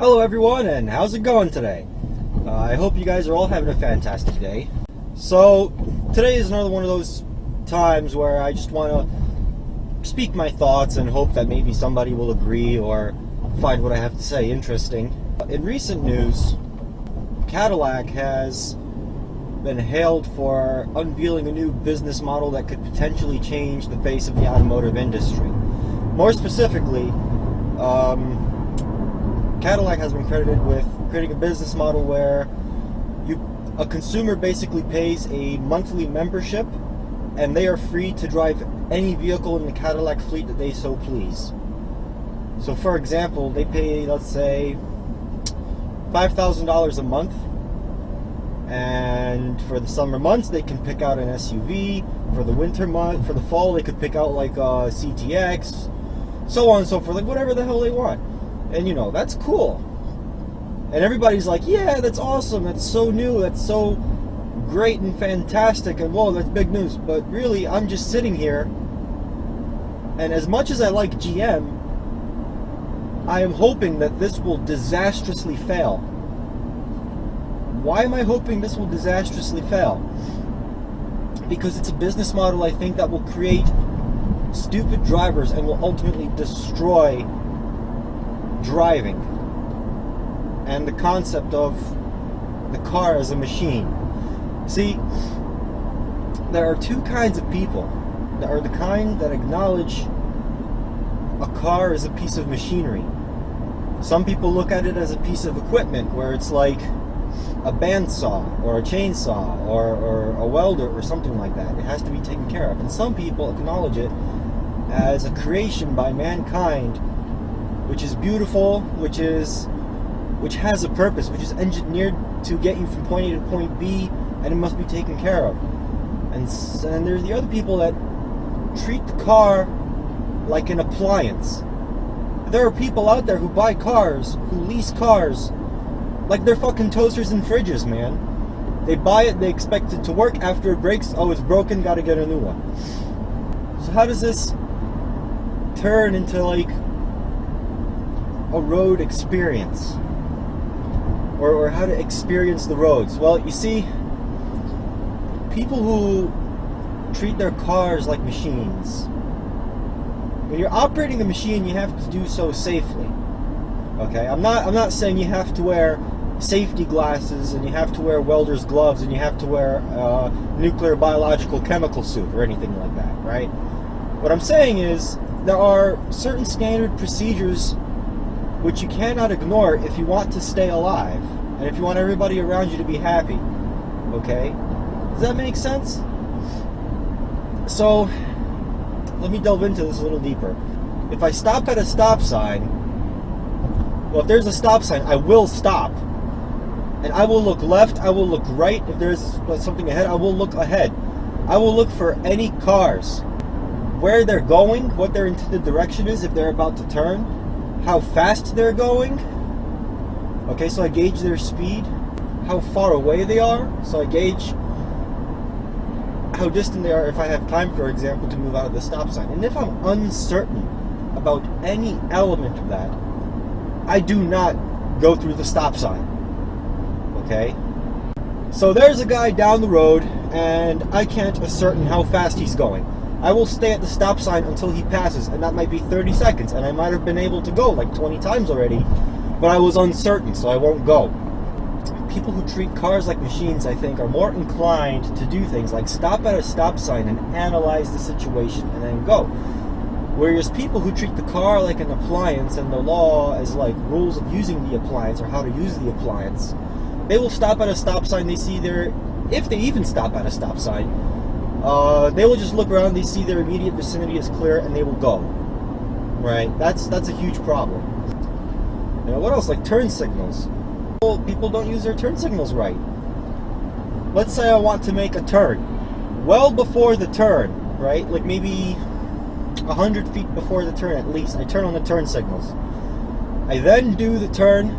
Hello everyone, and how's it going today? I hope you guys are all having a fantastic day. So, today is another one of those times where I just want to speak my thoughts and hope that maybe somebody will agree or find what I have to say interesting. In recent news, Cadillac has been hailed for unveiling a new business model that could potentially change the face of the automotive industry. More specifically, Cadillac has been credited with creating a business model where a consumer basically pays a monthly membership and they are free to drive any vehicle in the Cadillac fleet that they so please. So for example, they pay, let's say, $5,000 a month, and for the summer months they can pick out an SUV. For the winter month, for the fall, they could pick out like a CTX, so on and so forth, like whatever the hell they want. And you know, that's cool. And everybody's like, yeah, that's awesome, that's so new, that's so great and fantastic, and whoa, that's big news. But really, I'm just sitting here, and as much as I like GM, I am hoping that this will disastrously fail. Why am I hoping this will disastrously fail? Because it's a business model, I think, that will create stupid drivers and will ultimately destroy driving and the concept of the car as a machine. See, there are two kinds of people. There are the kind that acknowledge a car as a piece of machinery. Some people look at it as a piece of equipment, where it's like a bandsaw or a chainsaw or a welder or something like that. It has to be taken care of. And some people acknowledge it as a creation by mankind, which is beautiful, which has a purpose, which is engineered to get you from point A to point B, and it must be taken care of. And there's the other people that treat the car like an appliance. There are people out there who buy cars, who lease cars, like they're fucking toasters and fridges, man. They buy it, they expect it to work. After it breaks, oh, it's broken, gotta get a new one. So how does this turn into like a road experience? Or how to experience the roads? Well, you see, people who treat their cars like machines, when you're operating a machine, you have to do so safely. Okay, I'm not saying you have to wear safety glasses and you have to wear welder's gloves and you have to wear a nuclear biological chemical suit or anything like that, right? What I'm saying is there are certain standard procedures which you cannot ignore if you want to stay alive and if you want everybody around you to be happy. Okay? Does that make sense? So, let me delve into this a little deeper. If I stop at a stop sign, well, if there's a stop sign, I will stop. And I will look left, I will look right. If there's something ahead, I will look ahead. I will look for any cars, where they're going, what their intended direction is, if they're about to turn, how fast they're going. Okay, so I gauge their speed, how far away they are, so I gauge how distant they are if I have time, for example, to move out of the stop sign. And if I'm uncertain about any element of that, I do not go through the stop sign. Okay? So there's a guy down the road and I can't ascertain how fast he's going. I will stay at the stop sign until he passes, and that might be 30 seconds, and I might have been able to go like 20 times already, but I was uncertain, so I won't go. People who treat cars like machines, I think, are more inclined to do things like stop at a stop sign and analyze the situation and then go. Whereas people who treat the car like an appliance and the law as like rules of using the appliance or how to use the appliance, they will stop at a stop sign, they see their, if they even stop at a stop sign, they will just look around, they see their immediate vicinity is clear, and they will go. Right? That's a huge problem. You know, what else? Like turn signals. People don't use their turn signals right. Let's say I want to make a turn. Well before the turn, right? Like maybe 100 feet before the turn at least, I turn on the turn signals. I then do the turn,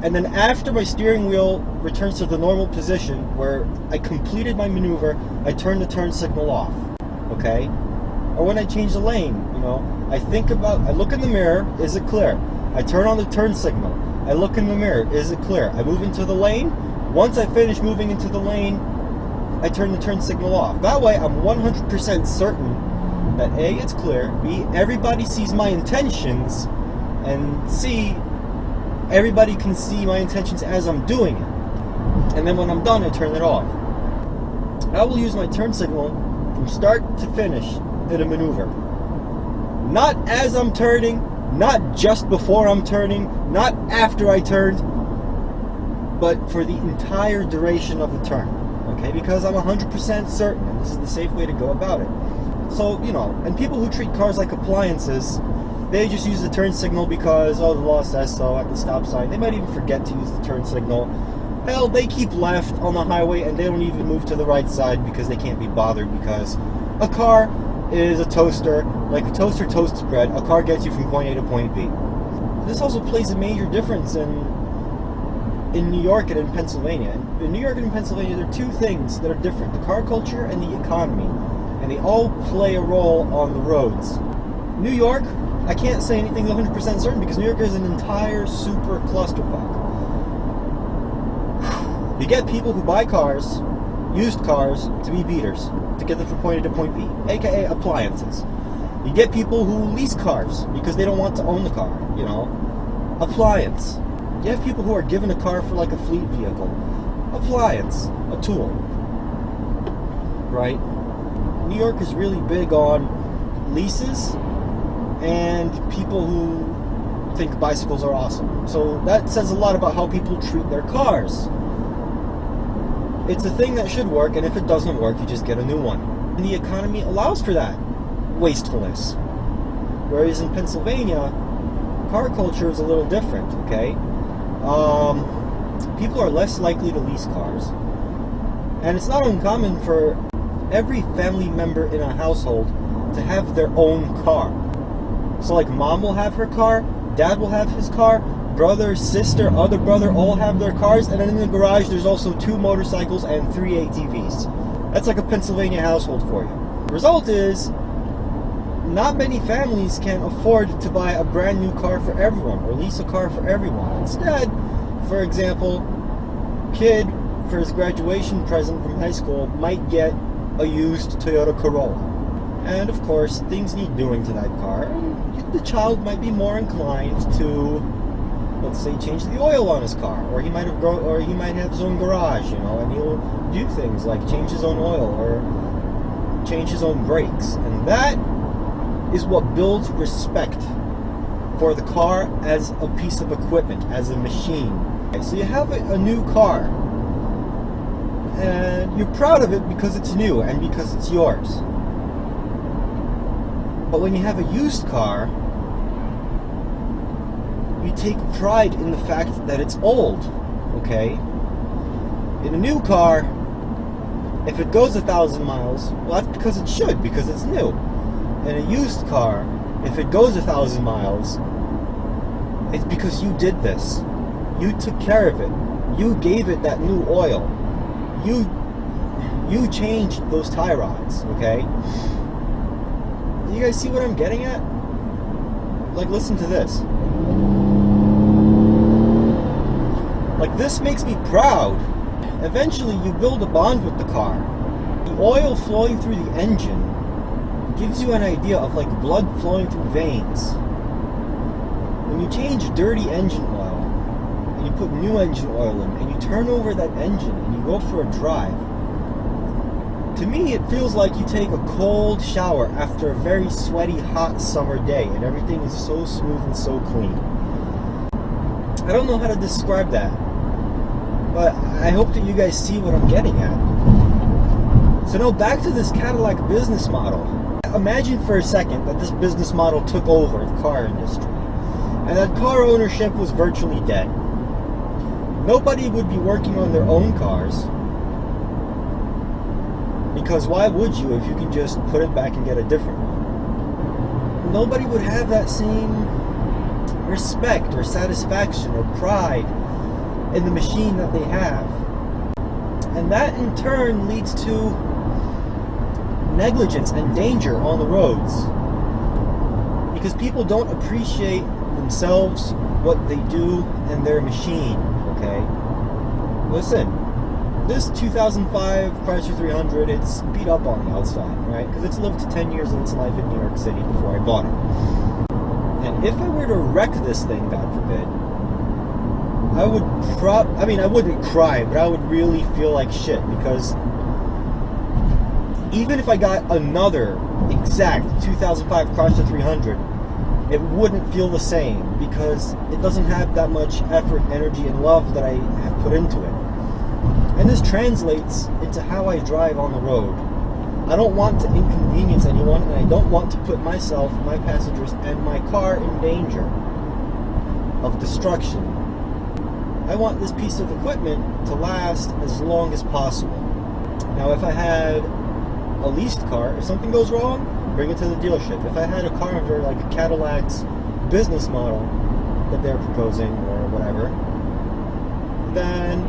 and then after my steering wheel returns to the normal position where I completed my maneuver, I turn the turn signal off. Okay? Or when I change the lane, you know, I look in the mirror, is it clear? I turn on the turn signal. I look in the mirror. Is it clear? I move into the lane. Once I finish moving into the lane, I turn the turn signal off. That way, I'm 100% certain that A, it's clear, B, everybody sees my intentions, and C, everybody can see my intentions as I'm doing it. And then when I'm done, I turn it off. I will use my turn signal from start to finish in a maneuver. Not as I'm turning, not just before I'm turning, not after I turned, but for the entire duration of the turn. Okay, because I'm 100% certain, and this is the safe way to go about it. So, you know, and people who treat cars like appliances, they just use the turn signal because, oh, the law says so at the stop sign. They might even forget to use the turn signal. Hell, they keep left on the highway and they don't even move to the right side because they can't be bothered, because a car is a toaster. Like a toaster toasts bread, a car gets you from point A to point B. This also plays a major difference in New York and in Pennsylvania. In New York and in Pennsylvania, there are two things that are different: the car culture and the economy. And they all play a role on the roads. New York, I can't say anything 100% certain because New York is an entire super clusterfuck. You get people who buy cars, used cars, to be beaters, to get them from point A to point B, aka appliances. You get people who lease cars because they don't want to own the car, you know, appliance. You have people who are given a car for like a fleet vehicle, appliance, a tool, right? New York is really big on leases and people who think bicycles are awesome. So that says a lot about how people treat their cars. It's a thing that should work, and if it doesn't work, you just get a new one. And the economy allows for that wastefulness. Whereas in Pennsylvania, car culture is a little different, okay? People are less likely to lease cars. And it's not uncommon for every family member in a household to have their own car. So like mom will have her car, dad will have his car, brother, sister, other brother all have their cars, and then in the garage there's also 2 motorcycles and 3 ATVs. That's like a Pennsylvania household for you. The result is, not many families can afford to buy a brand new car for everyone or lease a car for everyone. Instead, for example, kid for his graduation present from high school might get a used Toyota Corolla. And of course, things need doing to that car. The child might be more inclined to, let's say, change the oil on his car, or he might have his own garage, you know, and he'll do things like change his own oil or change his own brakes. And that is what builds respect for the car as a piece of equipment, as a machine. So you have a new car, and you're proud of it because it's new and because it's yours. But when you have a used car, you take pride in the fact that it's old, okay? In a new car, if it goes 1,000 miles, well, that's because it should, because it's new. In a used car, if it goes 1,000 miles, it's because you did this. You took care of it. You gave it that new oil. You changed those tie rods, okay? You guys see what I'm getting at? Like, listen to this. Like, this makes me proud. Eventually, you build a bond with the car. The oil flowing through the engine gives you an idea of like blood flowing through veins. When you change dirty engine oil and you put new engine oil in and you turn over that engine and you go for a drive, to me it feels like you take a cold shower after a very sweaty hot summer day and everything is so smooth and so clean. I don't know how to describe that, but I hope that you guys see what I'm getting at. So now back to this Cadillac business model. Imagine for a second that this business model took over the car industry and that car ownership was virtually dead. Nobody would be working on their own cars, because why would you if you can just put it back and get a different one? Nobody would have that same respect or satisfaction or pride in the machine that they have. And that in turn leads to negligence and danger on the roads, because people don't appreciate themselves what they do in their machine, okay? Listen, this 2005 Chrysler 300, it's beat up on the outside, right? Because it's lived 10 years of its life in New York City before I bought it. And if I were to wreck this thing, God forbid, I would I wouldn't cry, but I would really feel like shit, because even if I got another exact 2005 Chrysler 300, it wouldn't feel the same, because it doesn't have that much effort, energy, and love that I have put into it. And this translates into how I drive on the road. I don't want to inconvenience anyone, and I don't want to put myself, my passengers, and my car in danger of destruction. I want this piece of equipment to last as long as possible. Now, if I had a leased car, if something goes wrong, bring it to the dealership. If I had a car under like Cadillac's business model that they're proposing or whatever, then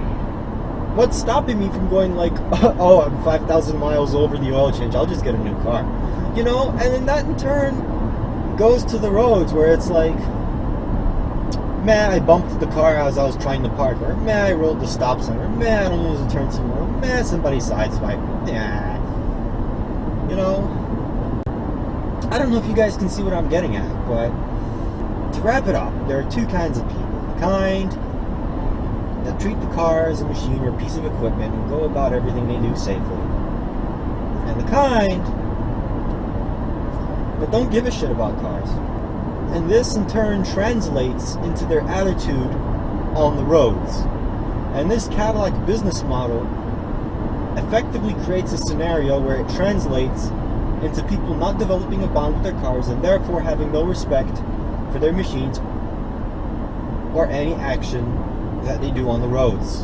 what's stopping me from going like, oh, I'm 5,000 miles over the oil change, I'll just get a new car, you know? And then that in turn goes to the roads where it's like, man, I bumped the car as I was trying to park, or man, I rolled the stop sign, or man, I don't use the turn signal, or man, somebody sideswiped me. Nah. You know, I don't know if you guys can see what I'm getting at, but to wrap it up, there are two kinds of people. The kind that treat the car as a machine or a piece of equipment and go about everything they do safely. And the kind that don't give a shit about cars. And this in turn translates into their attitude on the roads. And this Cadillac business model effectively creates a scenario where it translates into people not developing a bond with their cars and therefore having no respect for their machines or any action that they do on the roads.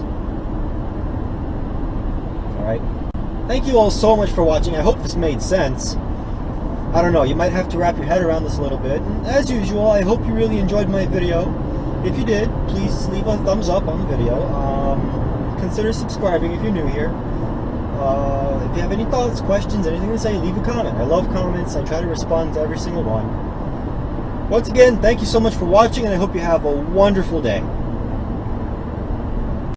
Alright? Thank you all so much for watching. I hope this made sense. I don't know, you might have to wrap your head around this a little bit. And as usual, I hope you really enjoyed my video. If you did, please leave a thumbs up on the video. Consider subscribing if you're new here. If you have any thoughts, questions, anything to say, leave a comment. I love comments. I try to respond to every single one. Once again, thank you so much for watching, and I hope you have a wonderful day.